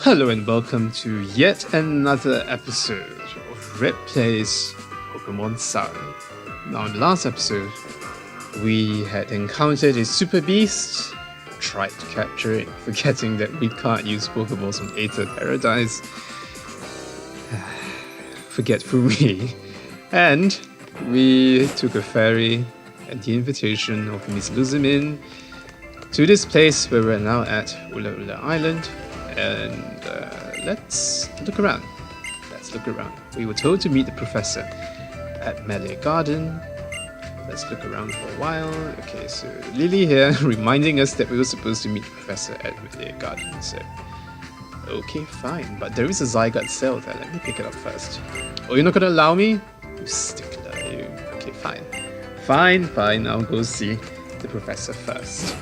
Hello and welcome to yet another episode of Red Plays Pokemon Sun. Now in the last episode, we had encountered a super beast, tried to capture it, forgetting that we can't use Pokeballs on Aether Paradise. Forgetful me. And we took a ferry at the invitation of Miss Luzamin to this place where we're now at Lola Island. And let's look around. We were told to meet the professor at Malie Garden. Let's look around for a while. Okay, so Lily here reminding us that we were supposed to meet the professor at Malie Garden. So, okay, fine. But there is a Zygarde cell there. Let me pick it up first. Oh, you're not gonna allow me? You stickler, you. Okay, fine. Fine. I'll go see the professor first.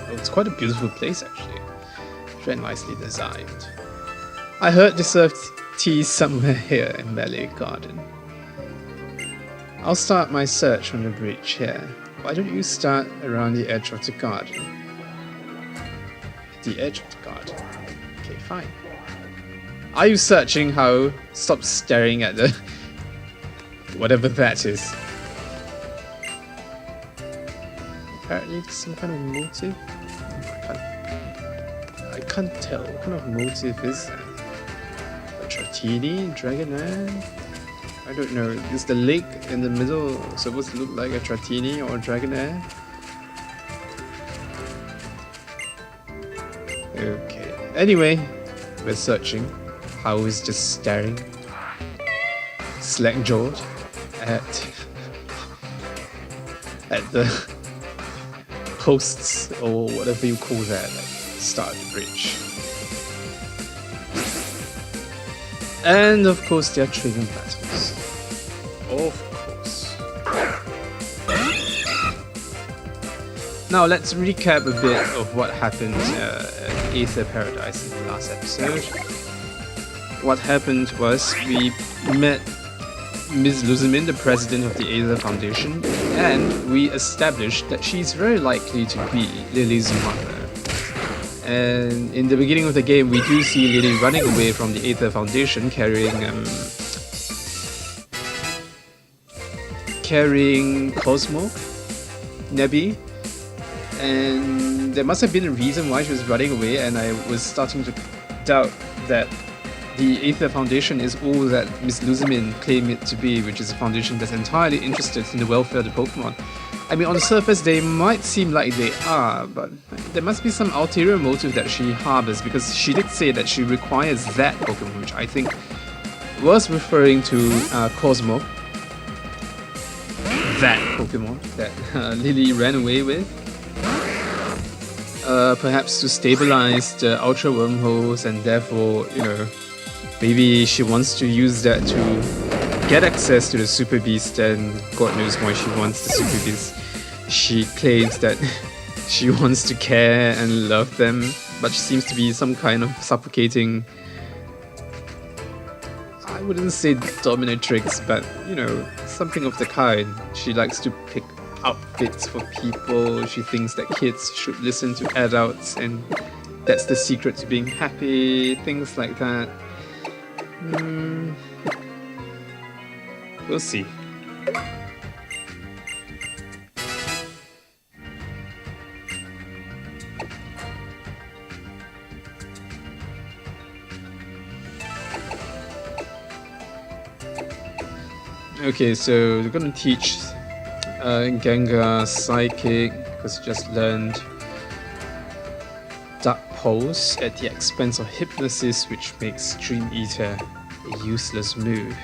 It's quite a beautiful place, actually. Very nicely designed. I heard they served tea somewhere here in Malie Garden. I'll start my search on the bridge here. Why don't you start around the edge of the garden? The edge of the garden. Okay, fine. Are you searching how? Stop staring at the... whatever that is. Apparently there's some kind of motive. I can't tell. What kind of motive is that? A Dratini? Dragonair? I don't know. Is the lake in the middle supposed to look like a Dratini or a Dragonair? Okay. Anyway, we're searching. How is just staring slack-jawed at the posts or whatever you call that, like start of the bridge. And of course there are training battles. Of course. Now let's recap a bit of what happened at Aether Paradise in the last episode. What happened was we met Ms. Luzamin, the president of the Aether Foundation, and we established that she's very likely to be Lily's mother. And in the beginning of the game, we do see Lily running away from the Aether Foundation, carrying Cosmo, Nebby, and there must have been a reason why she was running away, and I was starting to doubt that the Aether Foundation is all that Miss Luzamin claimed it to be, which is a foundation that's entirely interested in the welfare of the Pokemon. I mean, on the surface, they might seem like they are, but there must be some ulterior motive that she harbors, because she did say that she requires that Pokemon, which I think was referring to Cosmo. That Pokemon that Lily ran away with. Perhaps to stabilize the Ultra Wormholes, and therefore, maybe she wants to use that to get access to the Super Beast, and God knows why she wants the Super Beast. She claims that she wants to care and love them, but she seems to be some kind of suffocating, I wouldn't say dominatrix, but something of the kind. She likes to pick outfits for people. She thinks that kids should listen to adults, and that's the secret to being happy, things like that. We'll see. Okay, so we're gonna teach Gengar Psychic, because he just learned Dark Pulse at the expense of Hypnosis, which makes Dream Eater a useless move.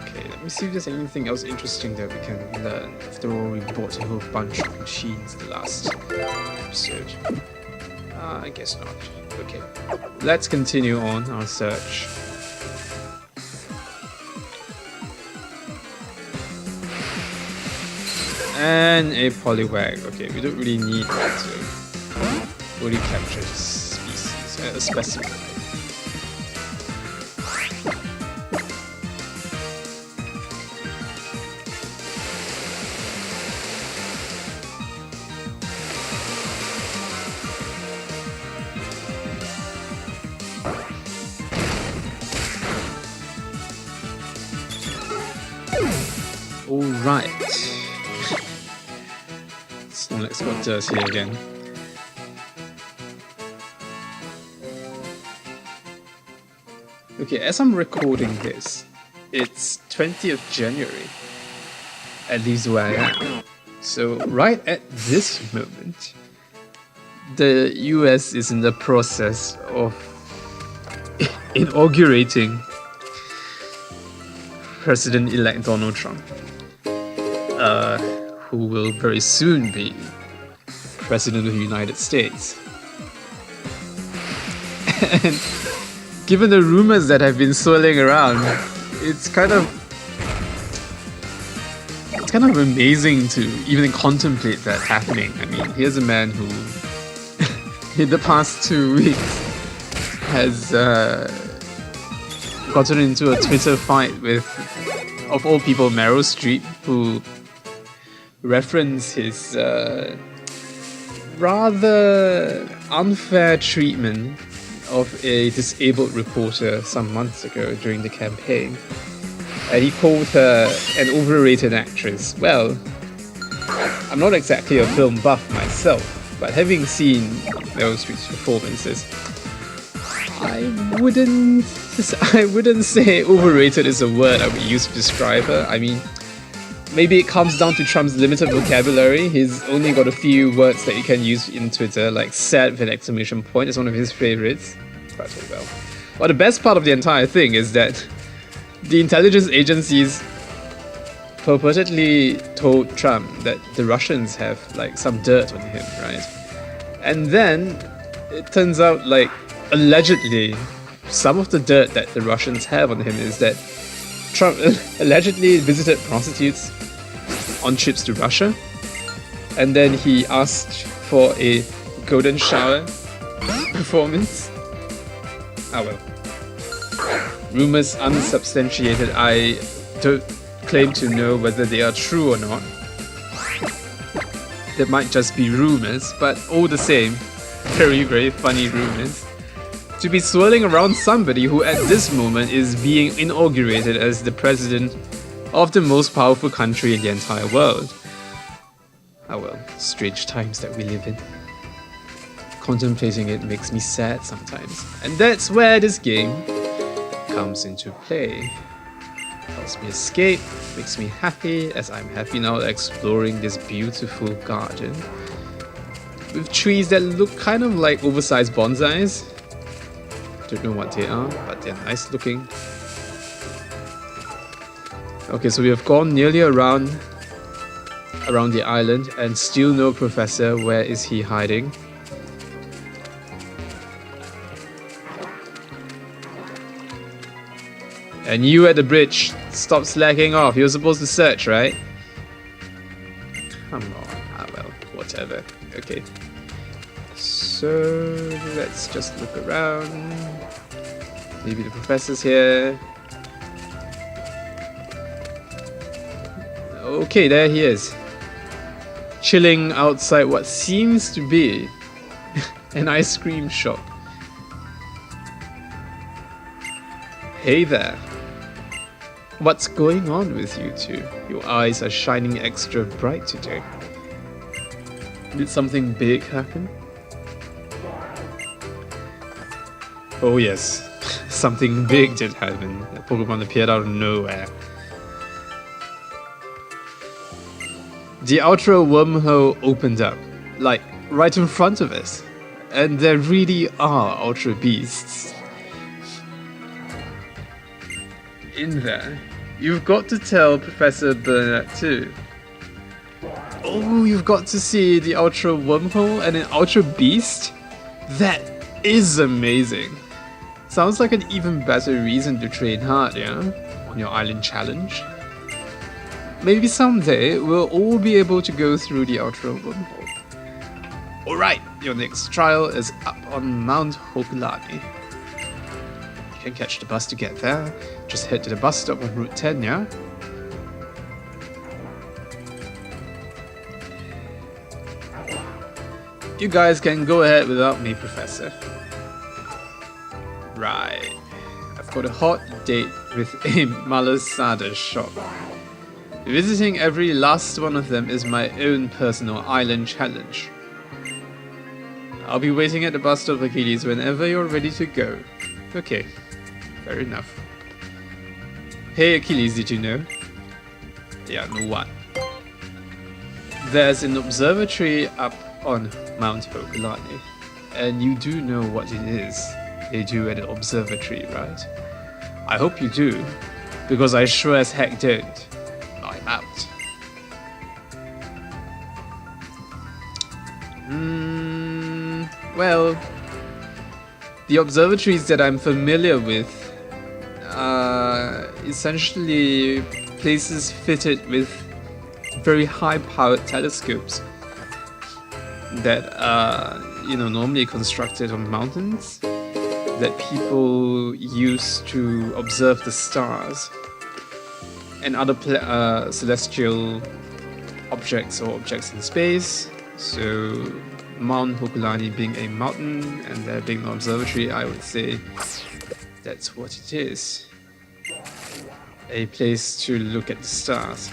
Okay, let me see if there's anything else interesting that we can learn. After all, we bought a whole bunch of machines the last episode. I guess not. Okay, let's continue on our search. And a Poliwag. Okay, we don't really need that to fully capture this species, a specimen. Alright. Let's got dirty again. Okay, as I'm recording this, it's 20th January. At least where I am. So right at this moment, the US is in the process of inaugurating President-elect Donald Trump, who will very soon be President of the United States. And given the rumors that have been swirling around, it's kind of amazing to even contemplate that happening. I mean, here's a man who, in the past 2 weeks, has gotten into a Twitter fight with, of all people, Meryl Streep, who referenced his rather unfair treatment of a disabled reporter some months ago during the campaign. And he called her an overrated actress. Well, I'm not exactly a film buff myself, but having seen Meryl Streep's performances, I wouldn't say overrated is a word I would use to describe her. I mean, maybe it comes down to Trump's limited vocabulary. He's only got a few words that he can use in Twitter, like sad with an exclamation point is one of his favorites. But oh well. But the best part of the entire thing is that the intelligence agencies purportedly told Trump that the Russians have like some dirt on him, right? And then it turns out like allegedly some of the dirt that the Russians have on him is that Trump allegedly visited prostitutes on trips to Russia, and then he asked for a golden shower performance. Ah well. Rumors unsubstantiated. I don't claim to know whether they are true or not. They might just be rumors, but all the same, very, very funny rumors to be swirling around somebody who at this moment is being inaugurated as the president of the most powerful country in the entire world. Ah well, strange times that we live in. Contemplating it makes me sad sometimes. And that's where this game comes into play. Helps me escape, makes me happy, as I'm happy now exploring this beautiful garden with trees that look kind of like oversized bonsais. Don't know what they are, but they're nice looking. Okay, so we have gone nearly around the island and still no professor. Where is he hiding? And you at the bridge, stop slacking off. You're supposed to search, right? Come on. Ah well, whatever. Okay. So let's just look around. Maybe the professor's here. Okay, there he is. Chilling outside what seems to be an ice cream shop. Hey there. What's going on with you two? Your eyes are shining extra bright today. Did something big happen? Oh yes, something big did happen. A Pokemon appeared out of nowhere. The Ultra wormhole opened up, like right in front of us. And there really are Ultra Beasts in there. You've got to tell Professor Burnett too. Oh, you've got to see the Ultra wormhole and an Ultra Beast? That is amazing. Sounds like an even better reason to train hard, yeah? On your island challenge. Maybe someday we'll all be able to go through the Ultra wormhole. Alright, your next trial is up on Mount Hokulani. You can catch the bus to get there. Just head to the bus stop on Route 10, yeah? You guys can go ahead without me, Professor. Right. I've got a hot date with a malasada shop. Visiting every last one of them is my own personal island challenge. I'll be waiting at the bus stop for Keeleys whenever you're ready to go. Okay, fair enough. Hey Keeleys, did you know? Yeah, know what? There's an observatory up on Mount Hokulani, and you do know what it is they do at the observatory, right? I hope you do, because I sure as heck don't. I'm out. Well, the observatories that I'm familiar with are essentially places fitted with very high-powered telescopes that are, normally constructed on mountains that people use to observe the stars and other celestial objects or objects in space. So Mount Hokulani being a mountain and there being an observatory, I would say that's what it is. A place to look at the stars.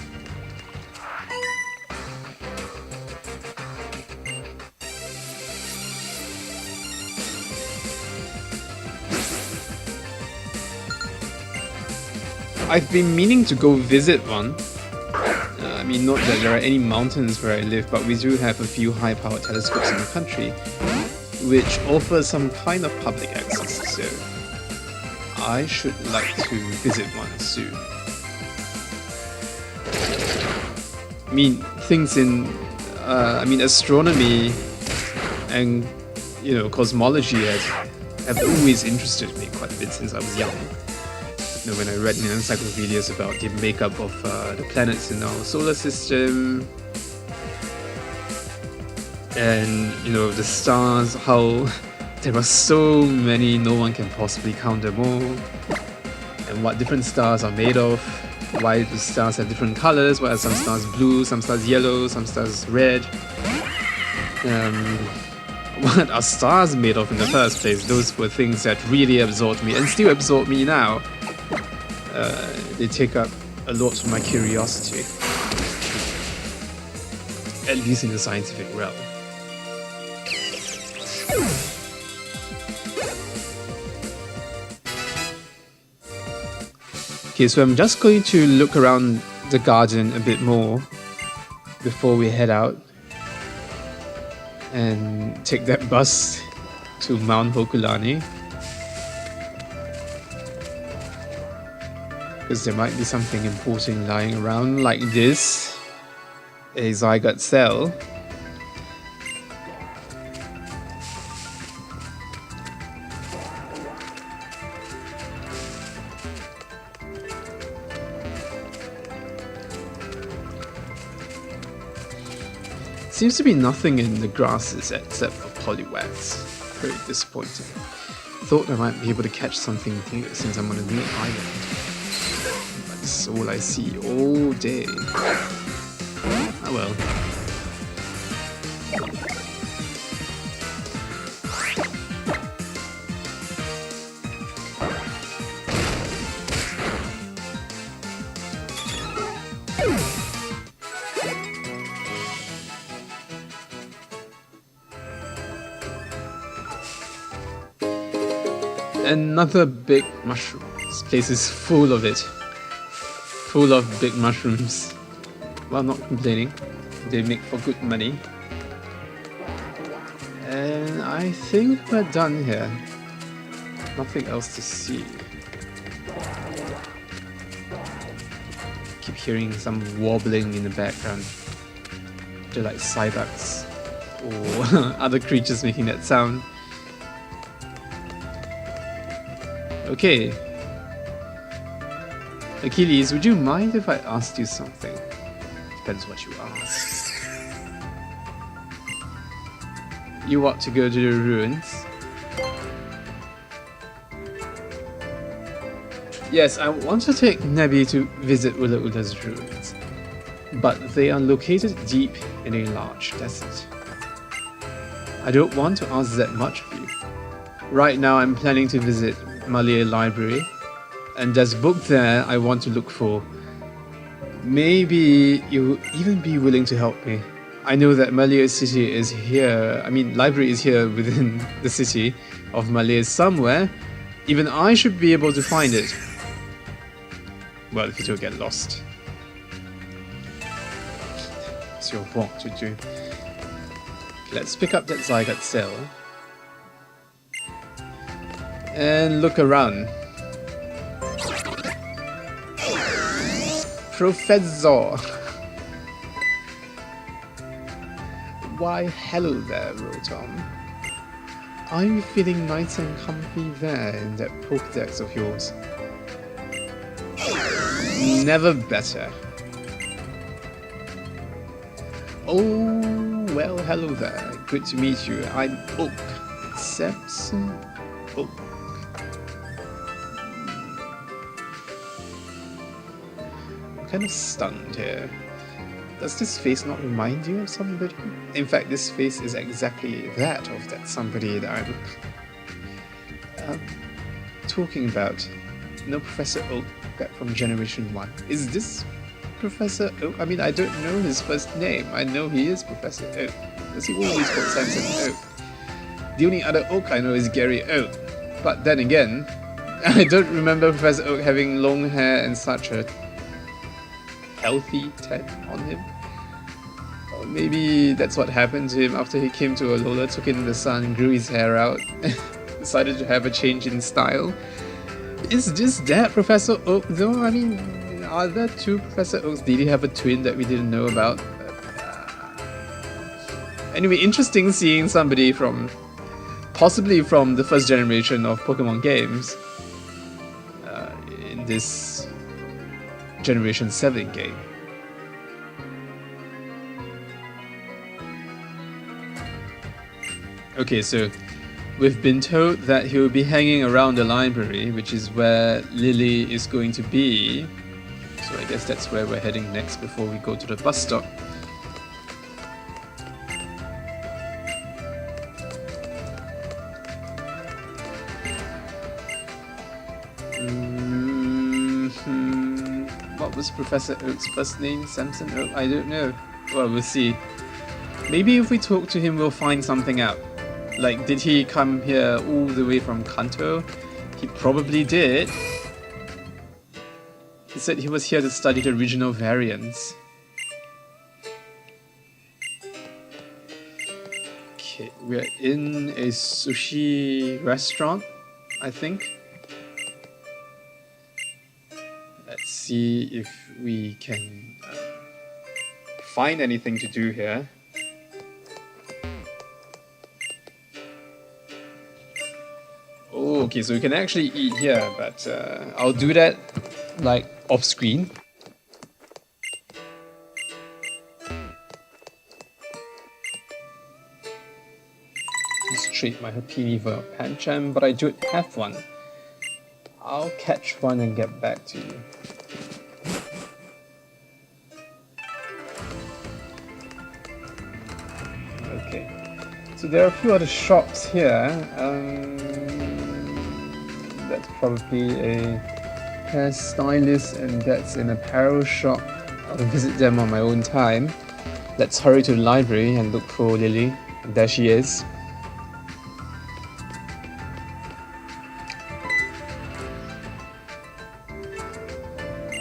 I've been meaning to go visit one. Not that there are any mountains where I live, but we do have a few high-powered telescopes in the country, which offer some kind of public access, so I should like to visit one soon. Things in, astronomy and, cosmology have always interested me quite a bit since I was young. When I read in encyclopedias about the makeup of the planets in our solar system, and the stars, how there are so many, no one can possibly count them all, and what different stars are made of, why the stars have different colors, why are some stars blue, some stars yellow, some stars red, what are stars made of in the first place. Those were things that really absorbed me and still absorb me now. They take up a lot of my curiosity, at least in the scientific realm. Okay, so I'm just going to look around the garden a bit more before we head out and take that bus to Mount Hokulani. Because there might be something important lying around, like this, a zygote cell. Seems to be nothing in the grasses except for polywags. Very disappointing. Thought I might be able to catch something here since I'm on a new island. That's all I see all day. Oh well. Another big mushroom. This place is full of it. Full of big mushrooms. Well, not complaining. They make for good money. And I think we're done here. Nothing else to see. Keep hearing some wobbling in the background. They're like cybugs or other creatures making that sound. Okay. Keeleys, would you mind if I asked you something? Depends what you ask. You want to go to the ruins? Yes, I want to take Nebi to visit Ula Ula's ruins, but they are located deep in a large desert. I don't want to ask that much of you. Right now I'm planning to visit Malie Library, and there's a book there I want to look for Maybe you'll even be willing to help me. I know that Malie city is here. I mean, library is here within the city of Malie somewhere. Even I should be able to find it. Well, if you don't get lost. It's your walk to do. Let's pick up that Zygot cell. And look around. Professor! Why, hello there, Rotom. Are you feeling nice and comfy there in that Pokédex of yours? Never better. Oh, well, hello there. Good to meet you. I'm Oak. Samson Oak. I'm kind of stunned here. Does this face not remind you of somebody? In fact, this face is exactly that of that somebody that I'm talking about. No, Professor Oak, back from Generation 1. Is this Professor Oak? I mean, I don't know his first name. I know he is Professor Oak. Does he always call Samson Oak? The only other Oak I know is Gary Oak. But then again, I don't remember Professor Oak having long hair and such a healthy Ted on him. Or maybe that's what happened to him after he came to Lola, took in the sun, grew his hair out, decided to have a change in style. Is this that Professor Oak though? I mean, are there two Professor Oaks? Did he have a twin that we didn't know about? Anyway, interesting seeing somebody from, possibly from the first generation of Pokemon games in this Generation 7 game. Okay, so we've been told that he will be hanging around the library, which is where Lily is going to be. So I guess that's where we're heading next before we go to the bus stop. What was Professor Oak's first name? Samson Oak? I don't know. Well, we'll see. Maybe if we talk to him, we'll find something out. Like, did he come here all the way from Kanto? He probably did. He said he was here to study the regional variants. Okay, we're in a sushi restaurant, I think. Let's see if we can find anything to do here. Oh, okay, so we can actually eat here, but I'll do that like off screen. Just trade my Happini for a Pancham, but I don't have one. I'll catch one and get back to you. Okay, so there are a few other shops here. That's probably a hairstylist, and that's an apparel shop. I'll visit them on my own time. Let's hurry to the library and look for Lily. And there she is.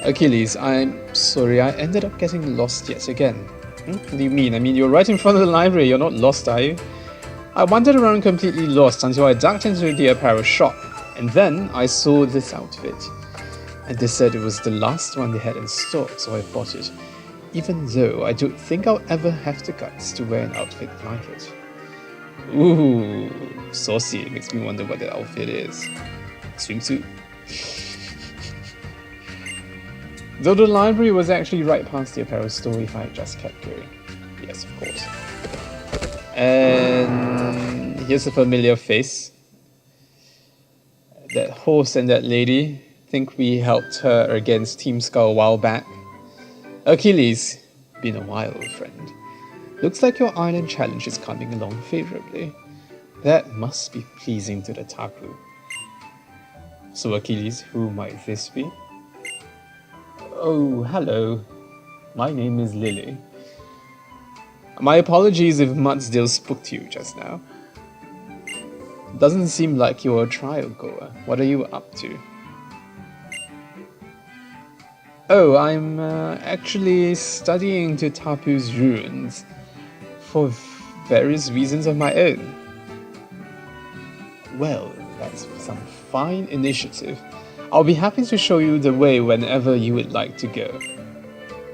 Keeleys, I'm sorry, I ended up getting lost yet again. What do you mean? I mean, you're right in front of the library, you're not lost, are you? I wandered around completely lost until I ducked into the apparel shop, and then I saw this outfit. And they said it was the last one they had in stock, so I bought it. Even though I don't think I'll ever have the guts to wear an outfit like it. Ooh, saucy, it makes me wonder what that outfit is. Swimsuit. Though the library was actually right past the apparel store if I had just kept going. Yes, of course. And here's a familiar face. That horse and that lady. Think we helped her against Team Skull a while back. Keeleys, been a while, friend. Looks like your island challenge is coming along favorably. That must be pleasing to the Taku. So Keeleys, who might this be? Oh, hello. My name is Lily. My apologies if Mudsdale spooked you just now. Doesn't seem like you're a trial goer. What are you up to? Oh, I'm actually studying to Tapu's ruins for various reasons of my own. Well, that's some fine initiative. I'll be happy to show you the way whenever you would like to go.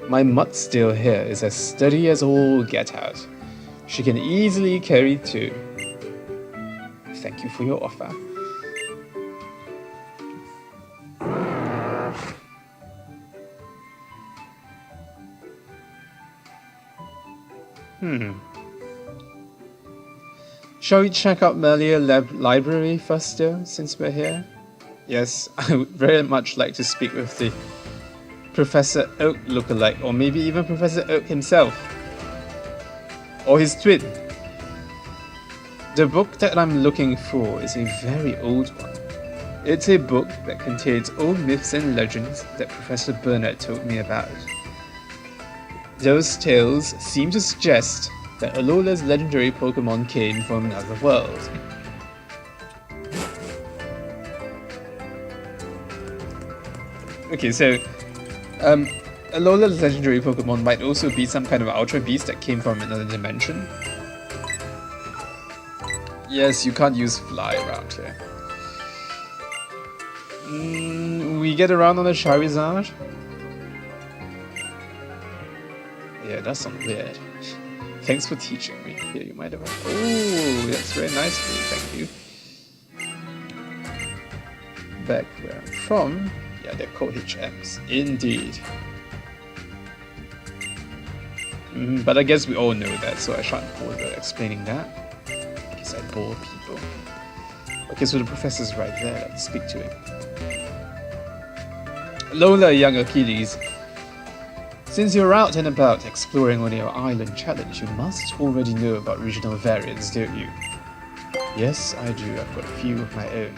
My Mudsdale here is as sturdy as all get out. She can easily carry two. Thank you for your offer. Shall we check out Malie library first though, since we're here? Yes, I would very much like to speak with the Professor Oak lookalike, or maybe even Professor Oak himself. Or his twin. The book that I'm looking for is a very old one. It's a book that contains old myths and legends that Professor Burnett told me about. Those tales seem to suggest that Alola's legendary Pokemon came from another world. Okay, so Alola's legendary Pokemon might also be some kind of Ultra Beast that came from another dimension. Yes, you can't use Fly around here. We get around on the Charizard? Yeah, that sounds weird. Thanks for teaching me. Here, you might have... Oh, that's very nice of you, thank you. Back where I'm from... Yeah, they're called HMs. Indeed. But I guess we all know that, so I shan't bother explaining that. Because I bore people. Okay, so the professor's right there. Let's speak to him. Lola, younger Keeleys. Since you're out and about exploring on your island challenge, you must already know about regional variants, don't you? Yes, I do. I've got a few of my own.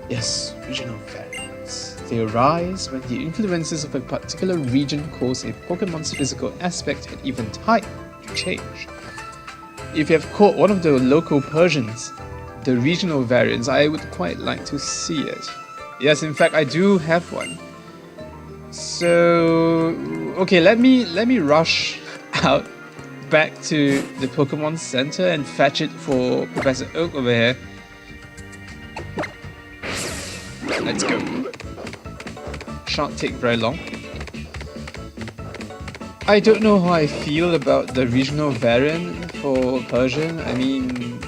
Yes, regional variants. They arise when the influences of a particular region cause a Pokemon's physical aspect and even type to change. If you have caught one of the local Persians, the regional variants, I would quite like to see it. Yes, in fact, I do have one. So, okay, let me rush out back to the Pokemon Center and fetch it for Professor Oak over here. Let's go. Shan't take very long. I don't know how I feel about the regional variant for Persian. I mean,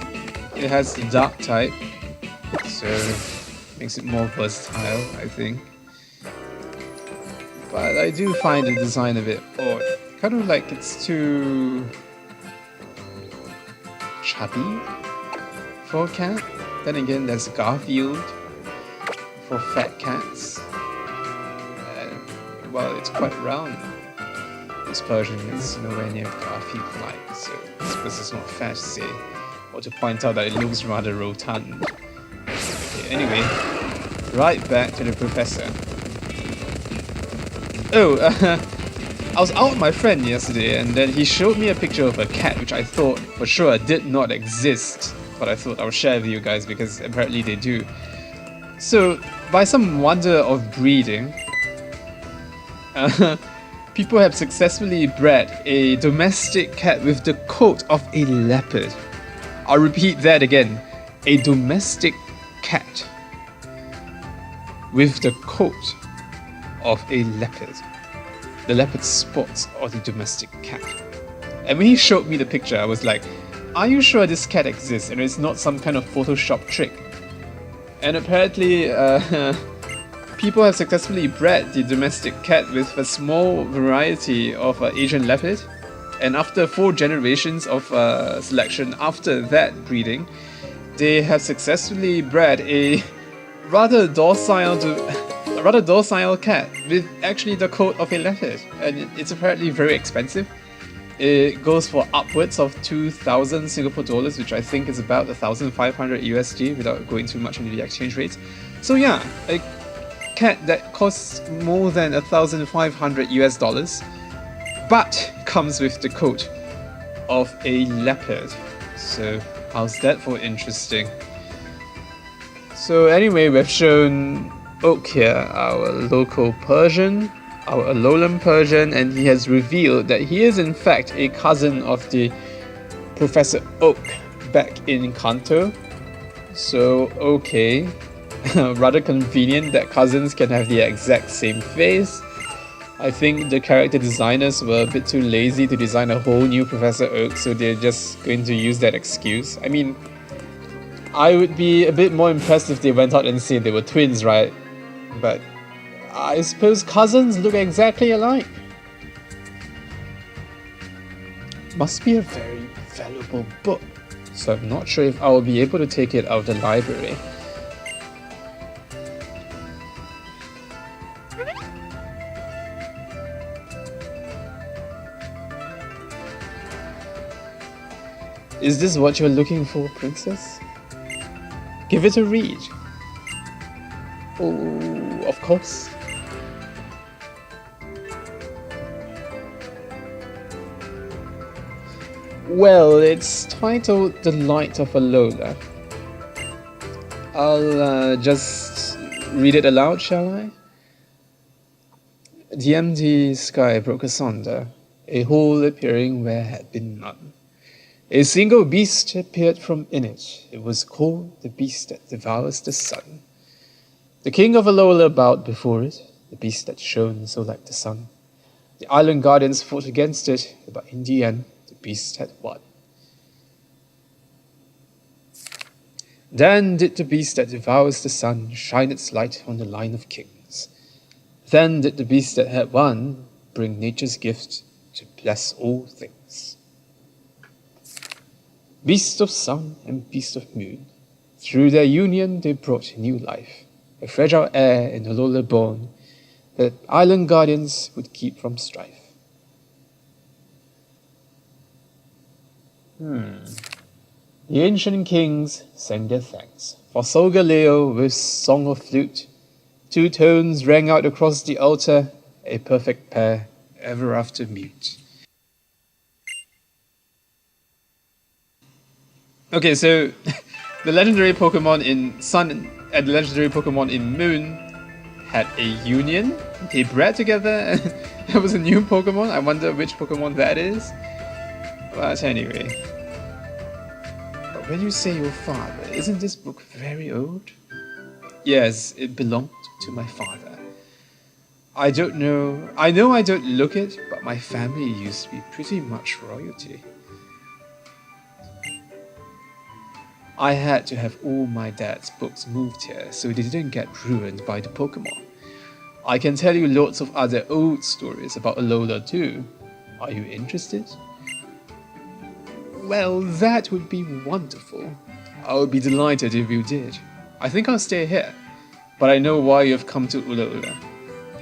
it has the dark type, so makes it more versatile, I think. But I do find the design a bit odd. Kind of like it's too chubby for a cat. Then again, there's Garfield for fat cats. Well, it's quite round. This Persian is nowhere near Garfield-like, so I suppose it's not fair to say, or to point out that it looks rather rotund. Okay, anyway, right back to the professor. Oh, I was out with my friend yesterday, and then he showed me a picture of a cat which I thought for sure did not exist, but I thought I would share with you guys because apparently they do. So, by some wonder of breeding, people have successfully bred a domestic cat with the coat of a leopard. I'll repeat that again. A domestic cat with the coat of a leopard. The leopard spots are the domestic cat. And when he showed me the picture, I was like, are you sure this cat exists and it's not some kind of Photoshop trick? And apparently, people have successfully bred the domestic cat with a small variety of Asian leopard. And after 4 generations of selection after that breeding, they have successfully bred a rather docile cat with actually the coat of a leopard, and it's apparently very expensive. It goes for upwards of 2,000 Singapore dollars, which I think is about 1,500 USD without going too much into the exchange rates. So yeah, cat that costs more than 1,500 US dollars, but comes with the coat of a leopard. So how's that for interesting? So anyway, we've shown Oak here, our local Persian, our Alolan Persian, and he has revealed that he is in fact a cousin of the Professor Oak back in Kanto. So okay, rather convenient that cousins can have the exact same face. I think the character designers were a bit too lazy to design a whole new Professor Oak, so they're just going to use that excuse. I mean, I would be a bit more impressed if they went out and said they were twins, right? But I suppose cousins look exactly alike. Must be a very valuable book, so I'm not sure if I will be able to take it out of the library. Is this what you're looking for, Princess? Give it a read. Oh, of course. Well, it's titled The Light of Lola. I'll just read it aloud, shall I? The empty sky broke asunder, a hole appearing where had been none. A single beast appeared from in it. It was called the beast that devours the sun. The king of Lola bowed before it, the beast that shone so like the sun. The island guardians fought against it, but in the end, the beast had won. Then did the beast that devours the sun shine its light on the line of kings. Then did the beast that had won bring nature's gift to bless all things. Beast of sun and beast of moon, through their union they brought new life, a fragile heir in Lola born, that island guardians would keep from strife. The ancient kings sang their thanks, for Solgaleo with song of flute. Two tones rang out across the altar, a perfect pair, ever after mute. Okay, so the legendary Pokemon in Sun and the legendary Pokemon in Moon had a union. They bred together. It was a new Pokemon. I wonder which Pokemon that is. But anyway. But when you say your father, isn't this book very old? Yes, it belonged to my father. I don't know. I know I don't look it, but my family used to be pretty much royalty. I had to have all my dad's books moved here so they didn't get ruined by the Pokemon. I can tell you lots of other old stories about Lola too. Are you interested? Well, that would be wonderful. I would be delighted if you did. I think I'll stay here, but I know why you've come to Lola.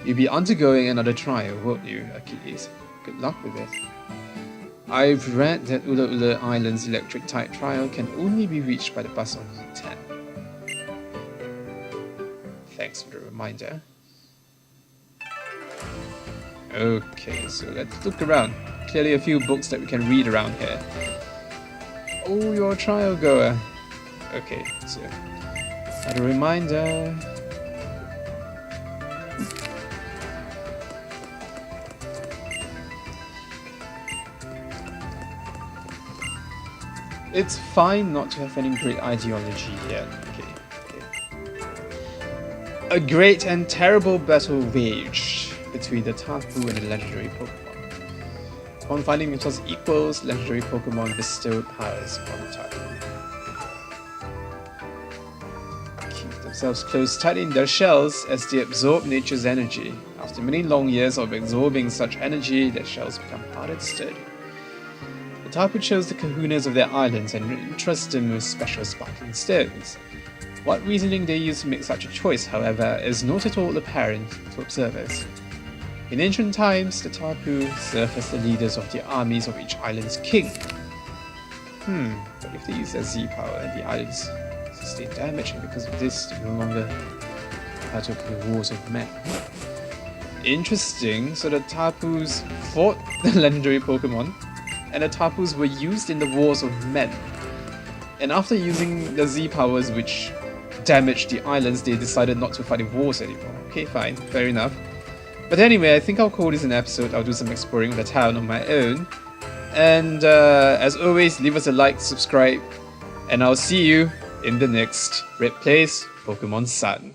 You'll be undergoing another trial, won't you, Keeleys? Good luck with it. I've read that Lola Island's electric type trial can only be reached by the bus on Route 10. Thanks for the reminder. Okay, so let's look around. Clearly a few books that we can read around here. Oh, you're a trial goer. Okay, so another reminder. It's fine not to have any great ideology yet. Okay. A great and terrible battle waged between the Tapu and the legendary Pokemon. Upon finding themselves equals, legendary Pokemon bestowed powers upon the Tapu. Keep themselves closed tightly in their shells as they absorb nature's energy. After many long years of absorbing such energy, their shells become hard and sturdy. The Tapu chose the kahunas of their islands and entrusted them with special sparkling stones. What reasoning they used to make such a choice, however, is not at all apparent to observers. In ancient times, the Tapu served as the leaders of the armies of each island's king. But if they use their Z power, the islands sustain damage, and because of this, they no longer part of the Wars of Men. Interesting, so the Tapus fought the legendary Pokemon, and the Tapus were used in the Wars of Men. And after using the Z powers which damaged the islands, they decided not to fight in wars anymore. Okay, fine, fair enough. But anyway, I think I'll call this an episode. I'll do some exploring of the town on my own. And as always, leave us a like, subscribe, and I'll see you in the next Red Plays Pokemon Sun.